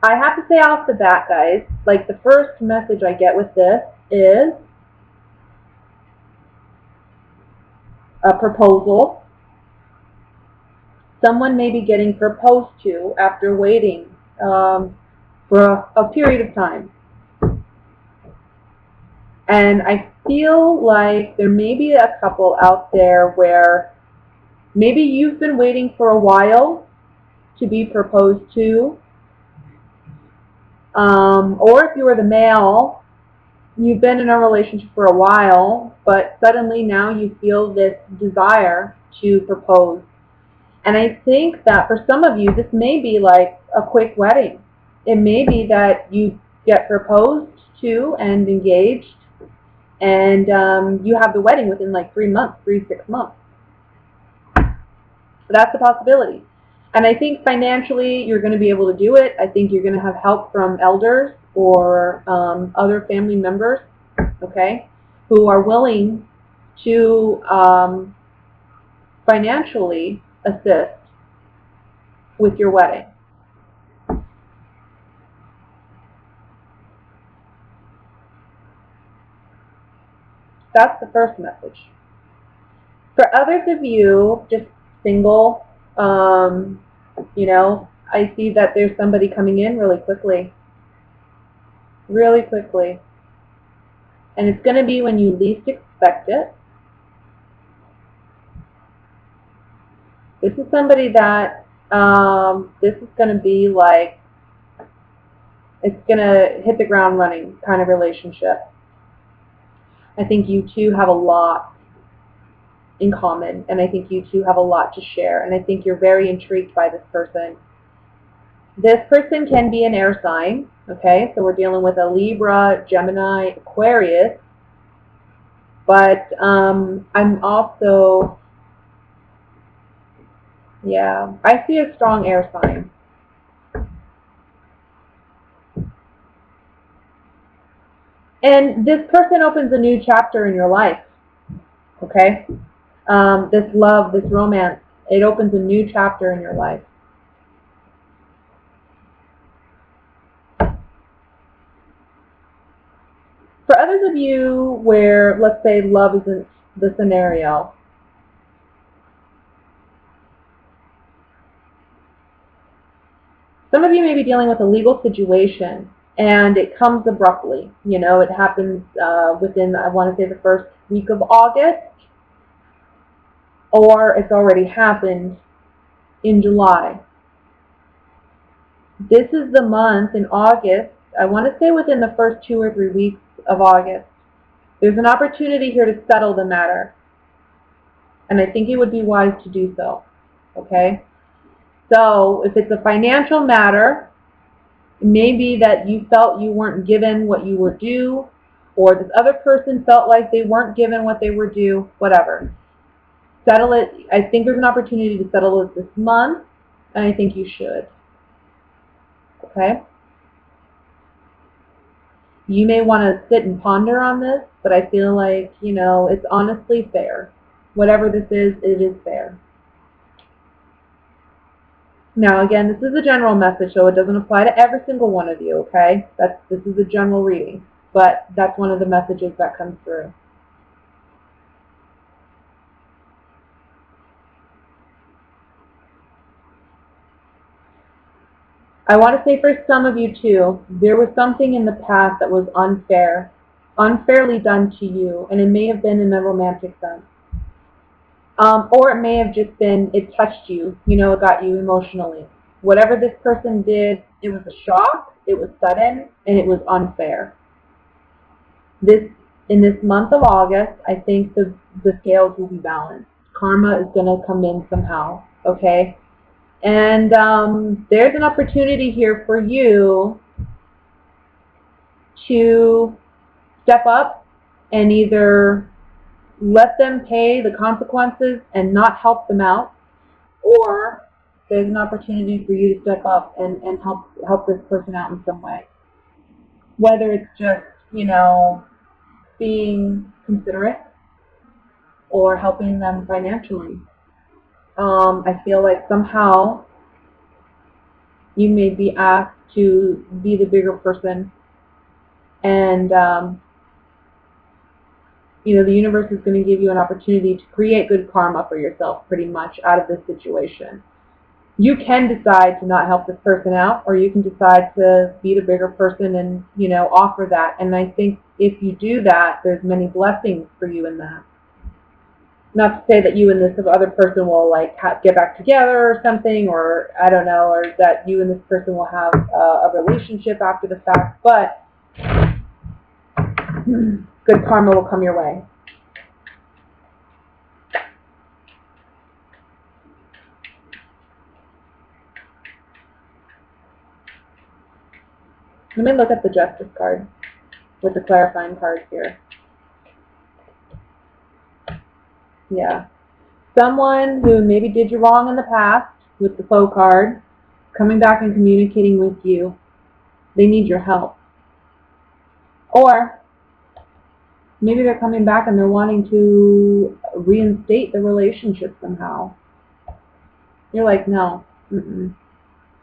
I have to say off the bat, guys, like the first message I get with this is a proposal. Someone may be getting proposed to after waiting for a period of time. And I feel like there may be a couple out there where maybe you've been waiting for a while to be proposed to, or if you are the male, you've been in a relationship for a while, but suddenly now you feel this desire to propose. And I think that for some of you, this may be like a quick wedding. It may be that you get proposed to and engaged, and you have the wedding within like 3 months, 6 months. So that's a possibility. And I think financially you're going to be able to do it. I think you're going to have help from elders or other family members, okay, who are willing to financially assist with your wedding. That's the first message. For others of you, just single, you know, I see that there's somebody coming in really quickly. Really quickly. And it's going to be when you least expect it. This is somebody that, this is going to be like, it's going to hit the ground running kind of relationship. I think you two have a lot in common, and I think you two have a lot to share, and I think you're very intrigued by this person. This person can be an air sign, okay? So we're dealing with a Libra, Gemini, Aquarius, but I'm also, yeah, I see a strong air sign. And this person opens a new chapter in your life, okay? This love, this romance, it opens a new chapter in your life. For others of you where, let's say, love isn't the scenario, some of you may be dealing with a legal situation and it comes abruptly. You know, it happens within, I want to say, the first week of August, or it's already happened in July. This is the month in August, I want to say within the first 2 or 3 weeks of August. There's an opportunity here to settle the matter. And I think it would be wise to do so. Okay? So if it's a financial matter, it may be that you felt you weren't given what you were due, or this other person felt like they weren't given what they were due, whatever. Settle it. I think there's an opportunity to settle it this month, and I think you should. Okay? You may want to sit and ponder on this, but I feel like, you know, it's honestly fair. Whatever this is, it is fair. Now, again, this is a general message, so it doesn't apply to every single one of you, okay? This is a general reading, but that's one of the messages that comes through. I want to say for some of you, too, there was something in the past that was unfair, unfairly done to you, and it may have been in a romantic sense. Or it may have just been, it touched you, you know, it got you emotionally. Whatever this person did, it was a shock, it was sudden, and it was unfair. In this month of August, I think the scales will be balanced. Karma is going to come in somehow, okay? And there's an opportunity here for you to step up and either let them pay the consequences and not help them out, or there's an opportunity for you to step up and help this person out in some way. Whether it's just, you know, being considerate or helping them financially. I feel like somehow You may be asked to be the bigger person, and the universe is going to give you an opportunity to create good karma for yourself pretty much out of this situation. You can decide to not help this person out, or you can decide to be the bigger person and, offer that. And I think if you do that, there's many blessings for you in that. Not to say that you and this other person will get back together or something, or I don't know, or that you and this person will have a relationship after the fact, but good karma will come your way. Let me look at the Justice card with the clarifying cards here. Yeah. Someone who maybe did you wrong in the past with the Foe card, coming back and communicating with you. They need your help. Or maybe they're coming back and they're wanting to reinstate the relationship somehow. You're like, no. Some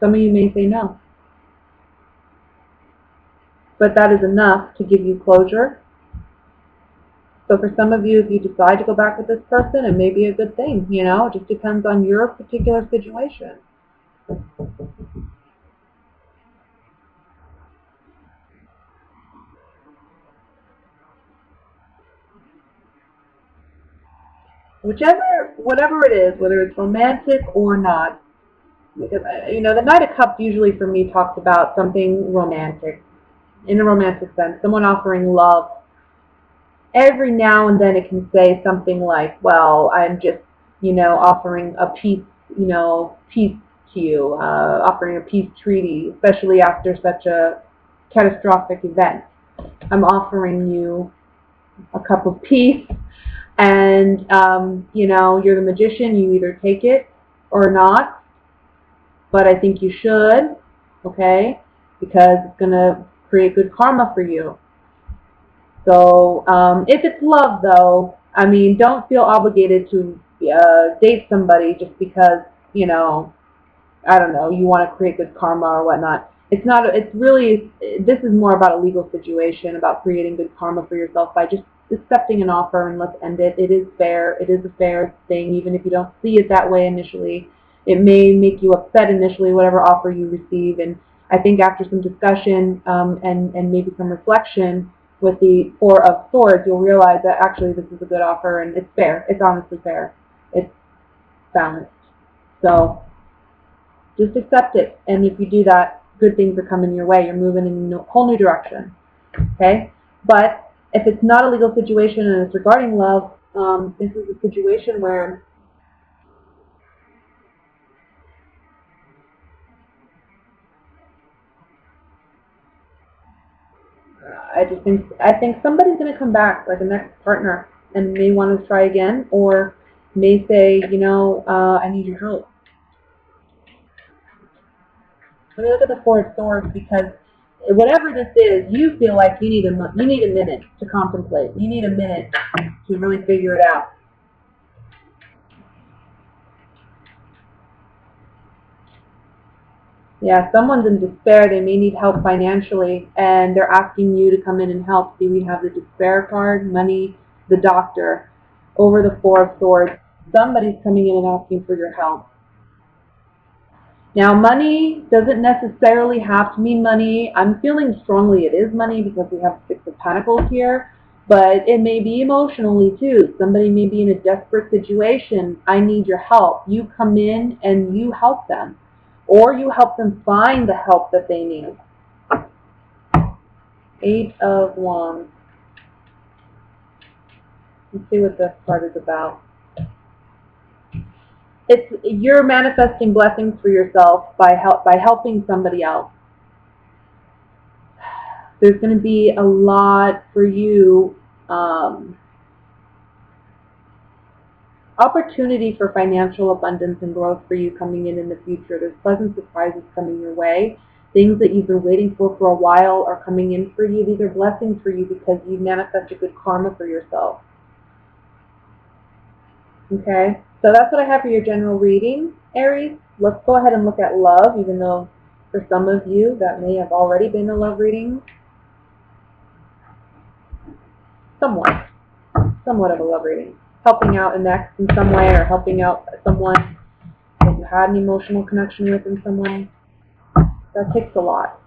of you may say no. But that is enough to give you closure. So for some of you, if you decide to go back with this person, it may be a good thing, It just depends on your particular situation. Whatever it is, whether it's romantic or not, because, the Knight of Cups usually for me talks about something romantic, in a romantic sense, someone offering love. Every now and then it can say something like, well, I'm just, offering a peace to you, offering a peace treaty, especially after such a catastrophic event. I'm offering you a cup of peace, and, you're the magician, you either take it or not, but I think you should, okay, because it's going to create good karma for you. So if it's love, though, don't feel obligated to date somebody just because, I don't know, you want to create good karma or whatnot. It's not. It's really. This is more about a legal situation, about creating good karma for yourself by just accepting an offer and let's end it. It is fair. It is a fair thing, even if you don't see it that way initially. It may make you upset initially, whatever offer you receive, and I think after some discussion and maybe some reflection with the Four of Swords, you'll realize that actually this is a good offer and it's fair. It's honestly fair. It's balanced. So just accept it, and if you do that, good things are coming your way. You're moving in a whole new direction. Okay? But if it's not a legal situation and it's regarding love, this is a situation where I think somebody's going to come back, like a next partner, and may want to try again, or may say, I need your help. Let me look at the Four of Swords, because whatever this is, you feel like you need a minute to contemplate. You need a minute to really figure it out. Yeah, someone's in despair. They may need help financially, and they're asking you to come in and help. See, we have the despair card, money, the doctor, over the Four of Swords. Somebody's coming in and asking for your help. Now, money doesn't necessarily have to mean money. I'm feeling strongly it is money because we have Six of Pentacles here, but it may be emotionally too. Somebody may be in a desperate situation. I need your help. You come in and you help them, or you help them find the help that they need. Eight of Wands. Let's see what this card is about. You're manifesting blessings for yourself by helping somebody else. There's going to be a lot for you, opportunity for financial abundance and growth for you coming in the future. There's pleasant surprises coming your way. Things that you've been waiting for a while are coming in for you. These are blessings for you because you manifested good karma for yourself. Okay, so that's what I have for your general reading, Aries. Let's go ahead and look at love, even though For some of you, that may have already been a love reading. Somewhat of a love reading. Helping out an ex in some way, or helping out someone that you had an emotional connection with in some way. That takes a lot.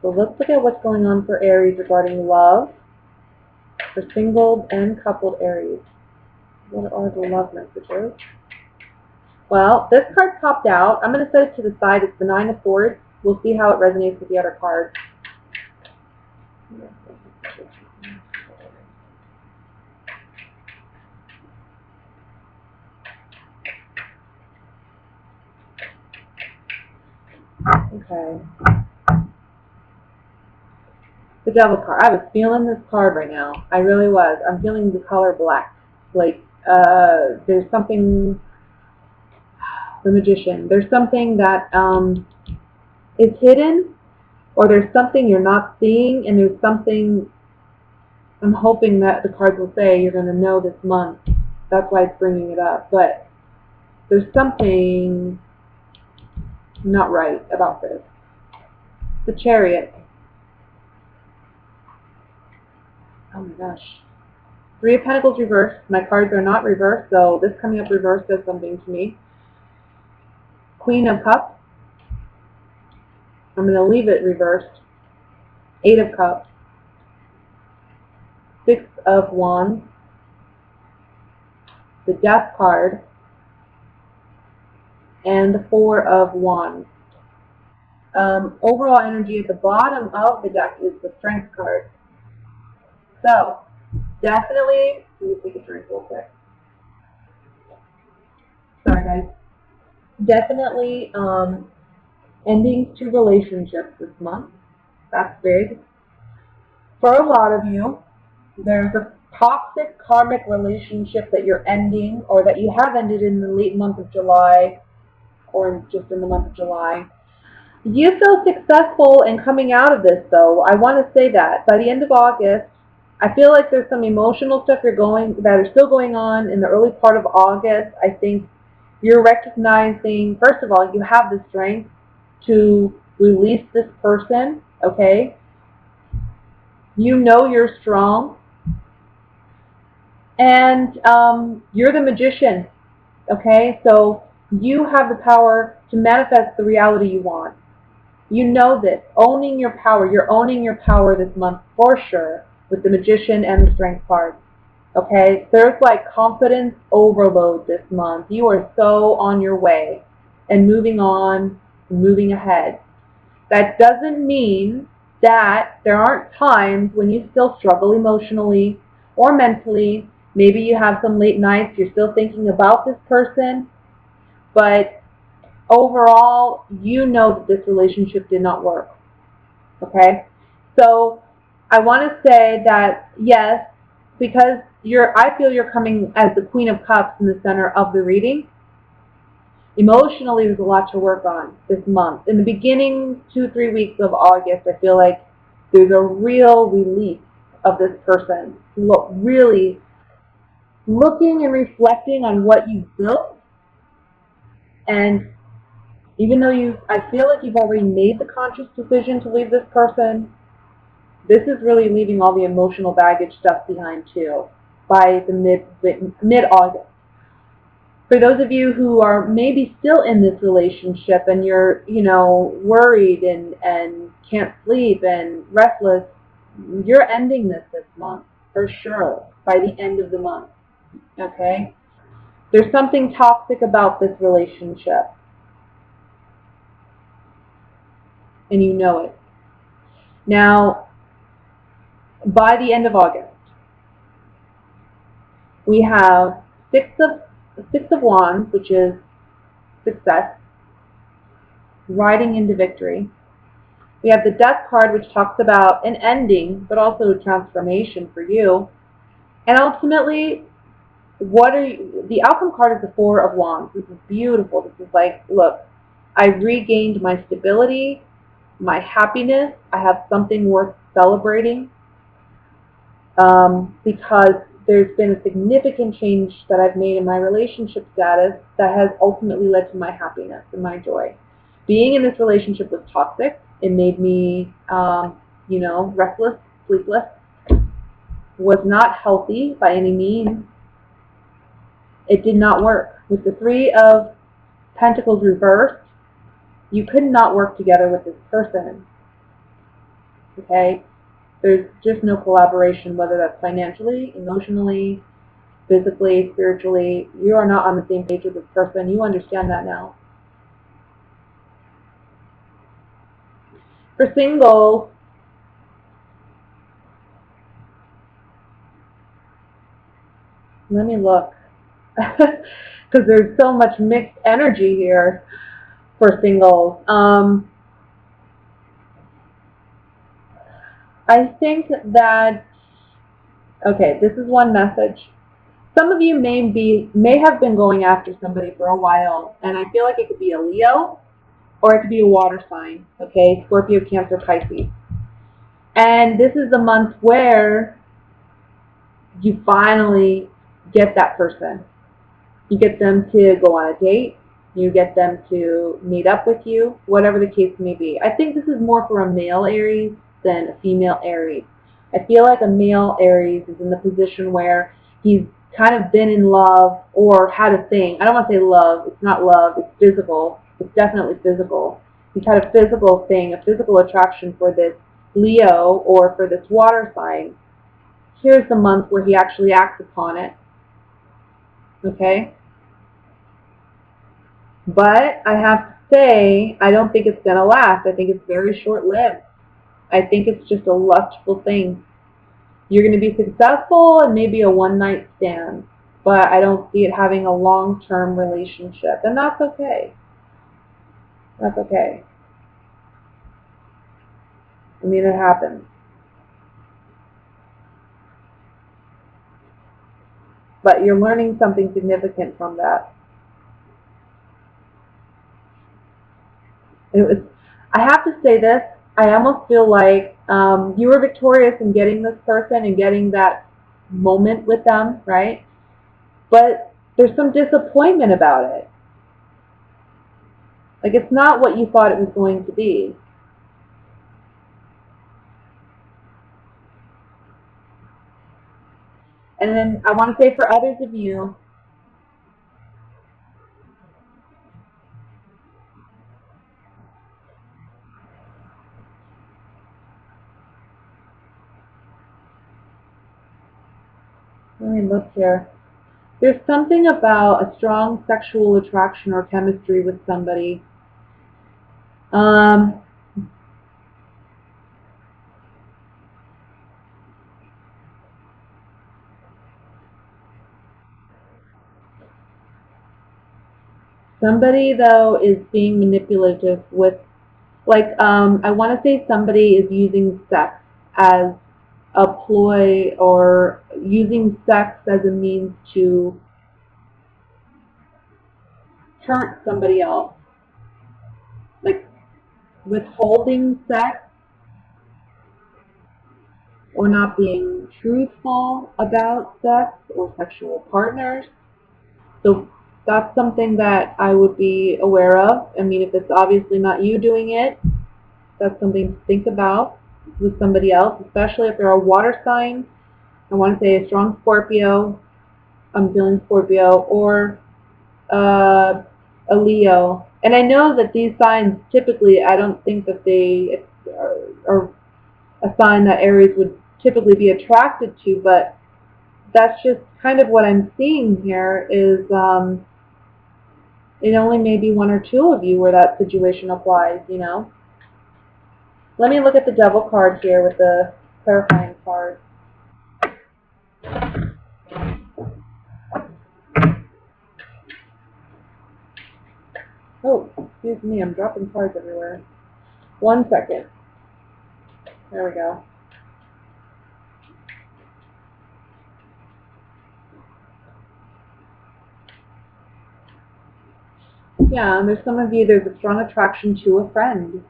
So let's look at what's going on for Aries regarding love. For single and coupled Aries. What are the love messages? Well, this card popped out. I'm going to set it to the side. It's the Nine of Swords. We'll see how it resonates with the other cards. Okay. The Devil card. I was feeling this card right now. I really was. I'm feeling the color black. Like, there's something... The Magician. There's something that is hidden, or there's something you're not seeing, and there's something I'm hoping that the cards will say you're going to know this month. That's why it's bringing it up. But there's something not right about this. The Chariot. Oh my gosh. Three of Pentacles reversed. My cards are not reversed, so this coming up reversed does something to me. Queen of Cups. I'm going to leave it reversed. Eight of Cups. Six of Wands. The Death card. And the Four of Wands. Overall energy at the bottom of the deck is the Strength card. So, definitely, let me take a drink real quick. Sorry guys. Definitely endings to relationships this month. That's big. For a lot of you, there's a toxic karmic relationship that you're ending, or that you have ended in the late month of July, or just in the month of July. You feel successful in coming out of this, though. I want to say that. By the end of August, I feel like there's some emotional stuff that are still going on in the early part of August. I think you're recognizing, first of all, you have the strength to release this person, okay? You know you're strong. And you're the Magician, okay? So you have the power to manifest the reality you want. You know this. Owning your power. You're owning your power this month for sure with the Magician and the Strength card. Okay? There's like confidence overload this month. You are so on your way and moving on, moving ahead. That doesn't mean that there aren't times when you still struggle emotionally or mentally. Maybe you have some late nights, you're still thinking about this person, but overall, you know that this relationship did not work. Okay? So I want to say that, yes, because I feel you're coming as the Queen of Cups in the center of the reading. Emotionally, there's a lot to work on this month. In the beginning 2-3 weeks of August, I feel like there's a real release of this person. Really looking and reflecting on what you've built. And even though I feel like you've already made the conscious decision to leave this person, this is really leaving all the emotional baggage stuff behind too by the mid-August. For those of you who are maybe still in this relationship and you're, worried and can't sleep and restless, you're ending this month for sure by the end of the month. Okay? There's something toxic about this relationship. And you know it. Now, by the end of August, we have Six of Wands, which is success, riding into victory. We have the Death card, which talks about an ending, but also a transformation for you. And ultimately, the outcome card is the Four of Wands. This is beautiful. This is like, look, I've regained my stability, my happiness. I have something worth celebrating because there's been a significant change that I've made in my relationship status that has ultimately led to my happiness and my joy. Being in this relationship was toxic. It made me, restless, sleepless, was not healthy by any means. It did not work. With the Three of Pentacles reversed, you could not work together with this person. Okay? There's just no collaboration, whether that's financially, emotionally, physically, spiritually. You are not on the same page with this person. You understand that now. For singles, let me look. Because there's so much mixed energy here for singles. I think that, okay, this is one message. Some of you may have been going after somebody for a while, and I feel like it could be a Leo or it could be a water sign, okay, Scorpio, Cancer, Pisces. And this is the month where you finally get that person. You get them to go on a date. You get them to meet up with you, whatever the case may be. I think this is more for a male Aries than a female Aries. I feel like a male Aries is in the position where he's kind of been in love or had a thing. I don't want to say love. It's not love. It's physical. It's definitely physical. He's had a physical thing, a physical attraction for this Leo or for this water sign. Here's the month where he actually acts upon it. Okay? But I have to say, I don't think it's going to last. I think it's very short-lived. I think it's just a lustful thing. You're going to be successful and maybe a one-night stand, but I don't see it having a long-term relationship, and that's okay. That's okay. I mean, it happens. But you're learning something significant from that. I have to say this, I almost feel like you were victorious in getting this person and getting that moment with them, right? But there's some disappointment about it. Like, it's not what you thought it was going to be. And then I want to say for others of you, let me look here. There's something about a strong sexual attraction or chemistry with somebody. Somebody, though, is being manipulative with, like, I want to say somebody is using sex as a ploy or using sex as a means to hurt somebody else. Like, withholding sex or not being truthful about sex or sexual partners. So that's something that I would be aware of. I mean, if it's obviously not you doing it, that's something to think about with somebody else, especially if they're a water sign. I want to say a strong Scorpio, I'm feeling Scorpio, or a Leo. And I know that these signs typically, I don't think that they are a sign that Aries would typically be attracted to, but that's just kind of what I'm seeing here is it only may be one or two of you where that situation applies, you know. Let me look at the Devil card here with the clarifying card. Oh, excuse me, I'm dropping cards everywhere. 1 second. There we go. Yeah, and there's some of you, there's a strong attraction to a friend.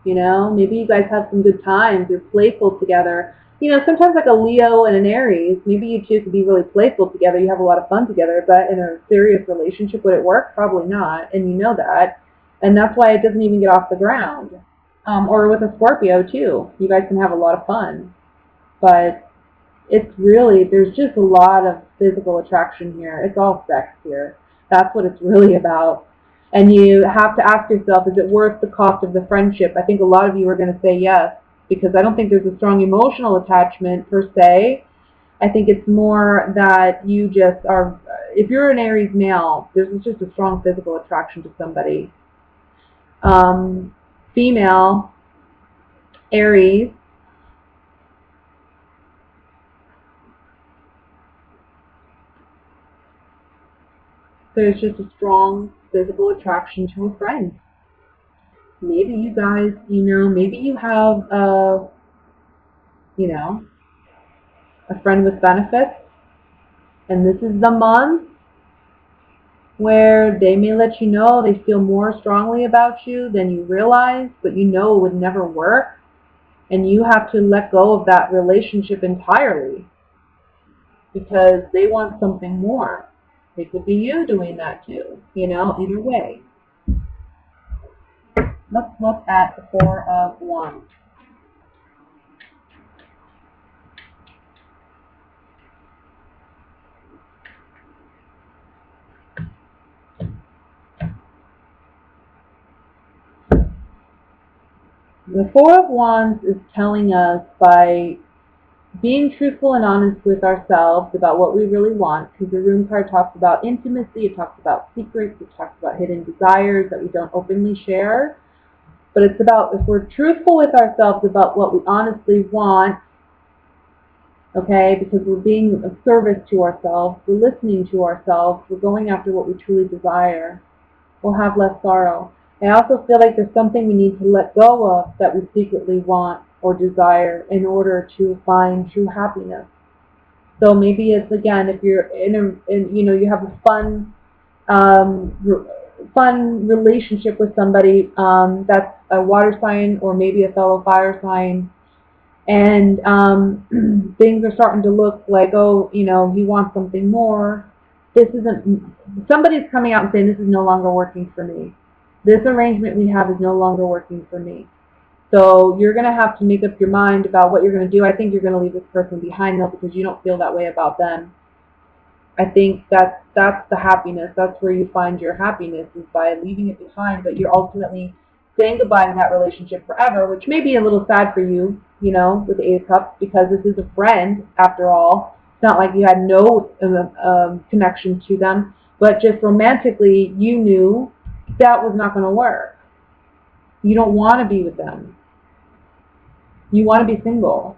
You know, maybe you guys have some good times, you're playful together. You know, sometimes like a Leo and an Aries, maybe you two could be really playful together, you have a lot of fun together, but in a serious relationship, would it work? Probably not, and you know that. And that's why it doesn't even get off the ground. Or with a Scorpio, too. You guys can have a lot of fun. But it's really, there's just a lot of physical attraction here. It's all sex here. That's what it's really about. And you have to ask yourself, is it worth the cost of the friendship? I think a lot of you are going to say yes, because I don't think there's a strong emotional attachment per se. I think it's more that you just are, if you're an Aries male, there's just a strong physical attraction to somebody. Female, Aries, there's just a strong physical attraction to a friend. Maybe you guys, maybe you have you know, a friend with benefits, and this is the month where they may let you know they feel more strongly about you than you realize, but you know it would never work, and you have to let go of that relationship entirely because they want something more. It could be you doing that too, either way. Let's look at the Four of Wands. The Four of Wands is telling us, by being truthful and honest with ourselves about what we really want, because the Rune card talks about intimacy, it talks about secrets, it talks about hidden desires that we don't openly share. But it's about, if we're truthful with ourselves about what we honestly want, okay, because we're being of service to ourselves, we're listening to ourselves, we're going after what we truly desire, we'll have less sorrow. I also feel like there's something we need to let go of that we secretly want or desire in order to find true happiness. So maybe it's, again, if you're you have a fun relationship with somebody that's a water sign or maybe a fellow fire sign, and things are starting to look like, oh, he wants something more. This isn't, somebody's coming out and saying, this is no longer working for me. This arrangement we have is no longer working for me. So you're going to have to make up your mind about what you're going to do. I think you're going to leave this person behind, though, because you don't feel that way about them. I think that's the happiness. That's where you find your happiness, is by leaving it behind. But you're ultimately saying goodbye to that relationship forever, which may be a little sad for you, with the Eight of Cups, because this is a friend, after all. It's not like you had no connection to them, but just romantically, you knew that was not going to work. You don't want to be with them. You want to be single.